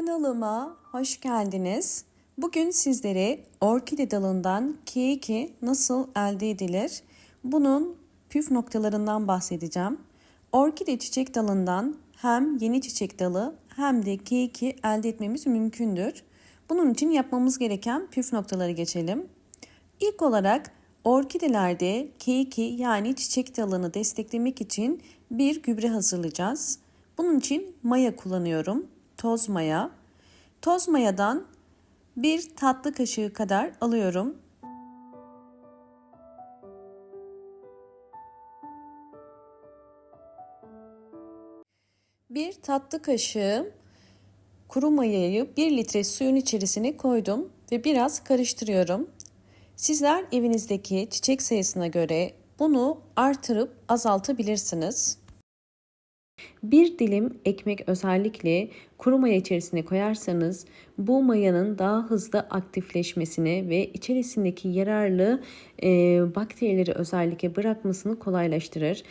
Kanalıma hoş geldiniz. Bugün sizlere orkide dalından keyiki nasıl elde edilir? Bunun püf noktalarından bahsedeceğim. Orkide çiçek dalından hem yeni çiçek dalı hem de keyiki elde etmemiz mümkündür. Bunun için yapmamız gereken püf noktaları geçelim. İlk olarak orkidelerde keyiki yani çiçek dalını desteklemek için bir gübre hazırlayacağız. Bunun için maya kullanıyorum. Toz maya. Toz mayadan bir tatlı kaşığı kadar alıyorum. Bir tatlı kaşığı kuru mayayı 1 litre suyun içerisine koydum ve biraz karıştırıyorum. Sizler evinizdeki çiçek sayısına göre bunu artırıp azaltabilirsiniz. Bir dilim ekmek özellikle kuru maya içerisine koyarsanız bu mayanın daha hızlı aktifleşmesini ve içerisindeki yararlı bakterileri özellikle bırakmasını kolaylaştırır.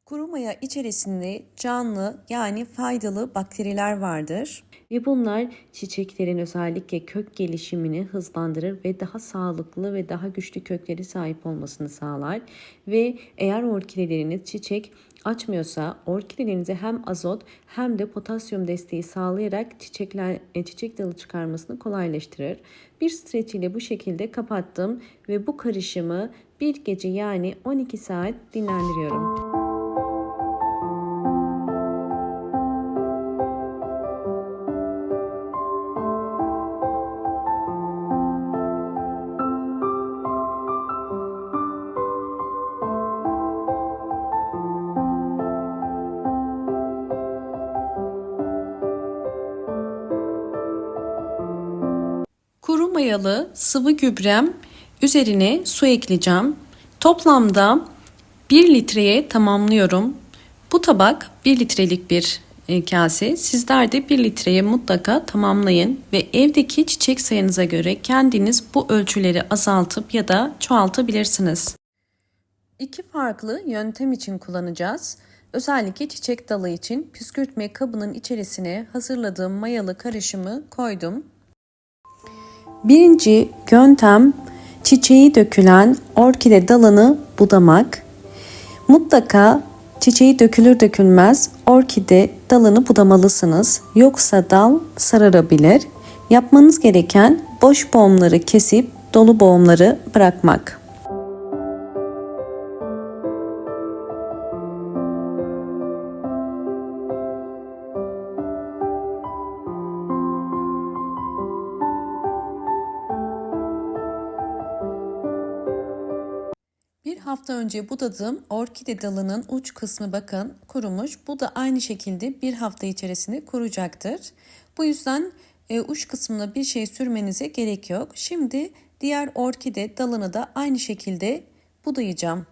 Kuru maya içerisinde canlı yani faydalı bakteriler vardır. Ve bunlar çiçeklerin özellikle kök gelişimini hızlandırır ve daha sağlıklı ve daha güçlü kökleri sahip olmasını sağlar. Ve eğer orkideleriniz çiçek açmıyorsa orkidelerinize hem azot hem de potasyum desteği sağlayarak çiçek dalı çıkarmasını kolaylaştırır. Bir streç ile bu şekilde kapattım ve bu karışımı bir gece yani 12 saat dinlendiriyorum. Kuru mayalı sıvı gübrem üzerine su ekleyeceğim. Toplamda 1 litreye tamamlıyorum. Bu tabak 1 litrelik bir kase. Sizler de 1 litreye mutlaka tamamlayın ve evdeki çiçek sayınıza göre kendiniz bu ölçüleri azaltıp ya da çoğaltabilirsiniz. İki farklı yöntem için kullanacağız. Özellikle çiçek dalı için püskürtme kabının içerisine hazırladığım mayalı karışımı koydum. Birinci yöntem çiçeği dökülen orkide dalını budamak. Mutlaka çiçeği dökülür dökülmez orkide dalını budamalısınız. Yoksa dal sararabilir. Yapmanız gereken boş boğumları kesip dolu boğumları bırakmak. Bir hafta önce budadığım orkide dalının uç kısmı bakın kurumuş. Bu da aynı şekilde bir hafta içerisinde kuruyacaktır. Bu yüzden uç kısmına bir şey sürmenize gerek yok. Şimdi diğer orkide dalını da aynı şekilde budayacağım.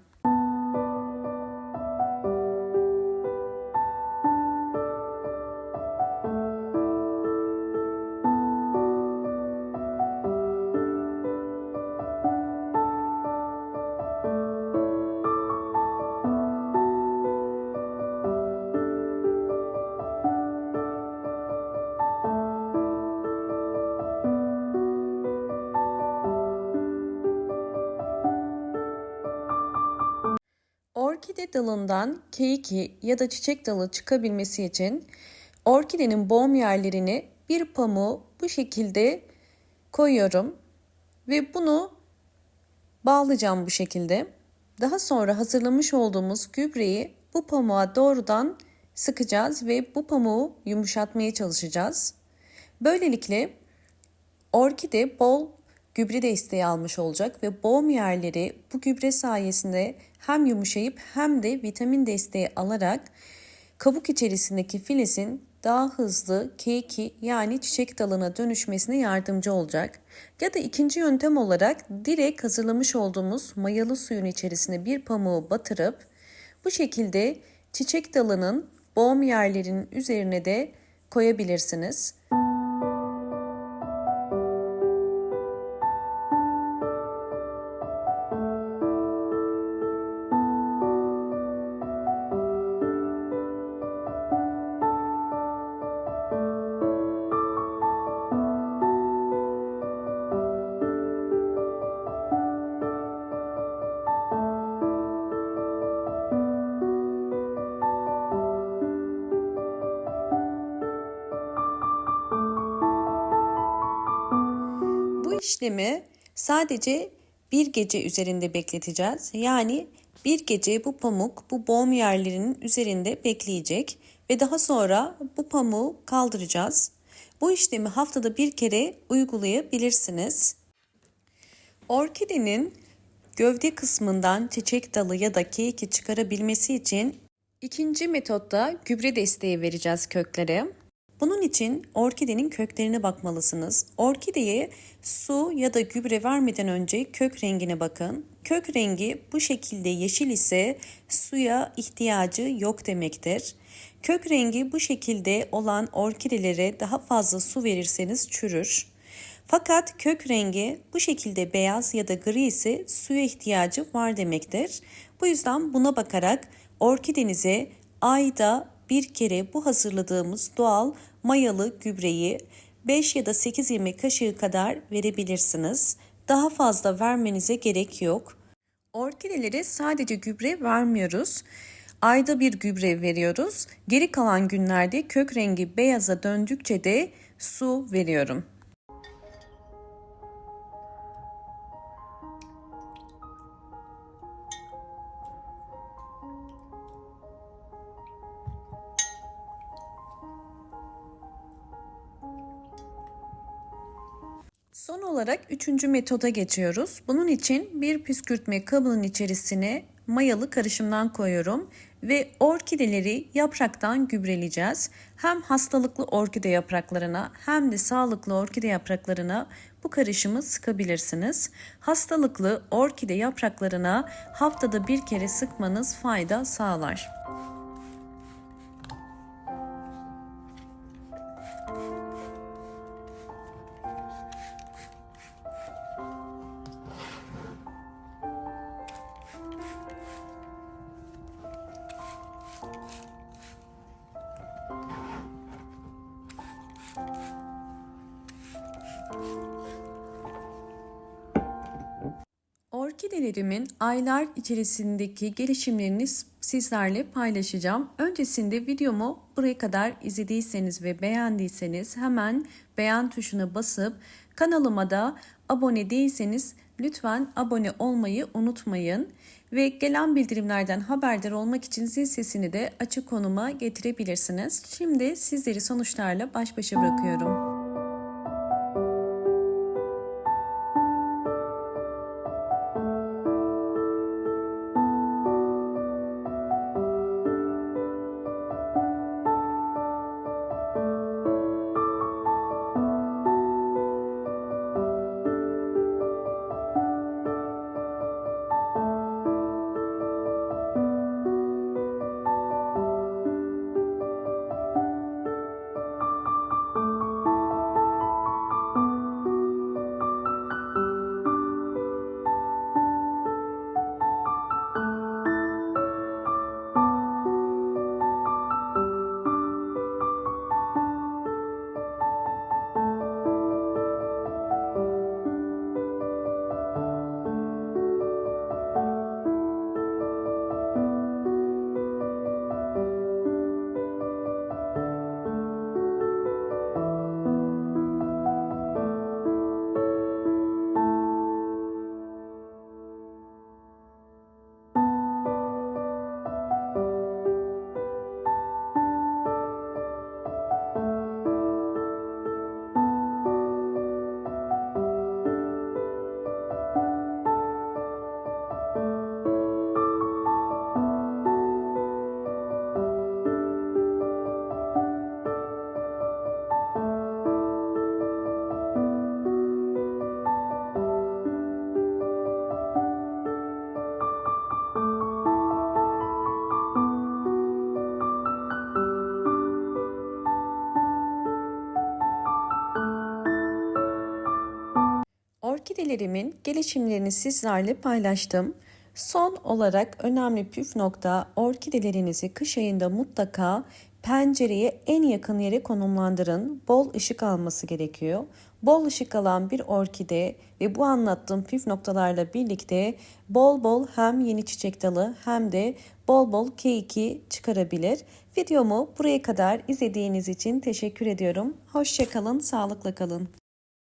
Orkide dalından keiki ya da çiçek dalı çıkabilmesi için orkidenin boğum yerlerine bir pamuğu bu şekilde koyuyorum ve bunu bağlayacağım bu şekilde. Daha sonra hazırlamış olduğumuz gübreyi bu pamuğa doğrudan sıkacağız ve bu pamuğu yumuşatmaya çalışacağız. Böylelikle orkide bol gübre desteği almış olacak ve boğum yerleri bu gübre sayesinde hem yumuşayıp hem de vitamin desteği alarak kabuk içerisindeki filisin daha hızlı keiki yani çiçek dalına dönüşmesine yardımcı olacak. Ya da ikinci yöntem olarak direkt hazırlamış olduğumuz mayalı suyun içerisine bir pamuğu batırıp bu şekilde çiçek dalının boğum yerlerinin üzerine de koyabilirsiniz. Bu işlemi sadece bir gece üzerinde bekleteceğiz. Yani bir gece bu pamuk bu boğum yerlerinin üzerinde bekleyecek ve daha sonra bu pamuğu kaldıracağız. Bu işlemi haftada bir kere uygulayabilirsiniz. Orkidenin gövde kısmından çiçek dalı ya da keyiki çıkarabilmesi için ikinci metotta gübre desteği vereceğiz köklere. Bunun için orkidenin köklerine bakmalısınız. Orkideye su ya da gübre vermeden önce kök rengine bakın. Kök rengi bu şekilde yeşil ise suya ihtiyacı yok demektir. Kök rengi bu şekilde olan orkidelere daha fazla su verirseniz çürür. Fakat kök rengi bu şekilde beyaz ya da gri ise suya ihtiyacı var demektir. Bu yüzden buna bakarak orkidenize ayda bir kere bu hazırladığımız doğal mayalı gübreyi 5 ya da 8 yemek kaşığı kadar verebilirsiniz. Daha fazla vermenize gerek yok. Orkidelere sadece gübre vermiyoruz. Ayda bir gübre veriyoruz. Geri kalan günlerde kök rengi beyaza döndükçe de su veriyorum. Son olarak üçüncü metoda geçiyoruz. Bunun için bir püskürtme kabının içerisine mayalı karışımdan koyuyorum ve orkideleri yapraktan gübreleyeceğiz. Hem hastalıklı orkide yapraklarına hem de sağlıklı orkide yapraklarına bu karışımı sıkabilirsiniz. Hastalıklı orkide yapraklarına haftada bir kere sıkmanız fayda sağlar. Orkidelerimin aylar içerisindeki gelişimlerini sizlerle paylaşacağım. Öncesinde videomu buraya kadar izlediyseniz ve beğendiyseniz hemen beğen tuşuna basıp kanalıma da abone değilseniz lütfen abone olmayı unutmayın. Ve gelen bildirimlerden haberdar olmak için zil sesini de açık konuma getirebilirsiniz. Şimdi sizleri sonuçlarla baş başa bırakıyorum. Orkidelerimin gelişimlerini sizlerle paylaştım. Son olarak önemli püf nokta, orkidelerinizi kış ayında mutlaka pencereye en yakın yere konumlandırın. Bol ışık alması gerekiyor. Bol ışık alan bir orkide ve bu anlattığım püf noktalarla birlikte bol bol hem yeni çiçek dalı hem de bol bol keiki çıkarabilir. Videomu buraya kadar izlediğiniz için teşekkür ediyorum. Hoşça kalın, sağlıkla kalın.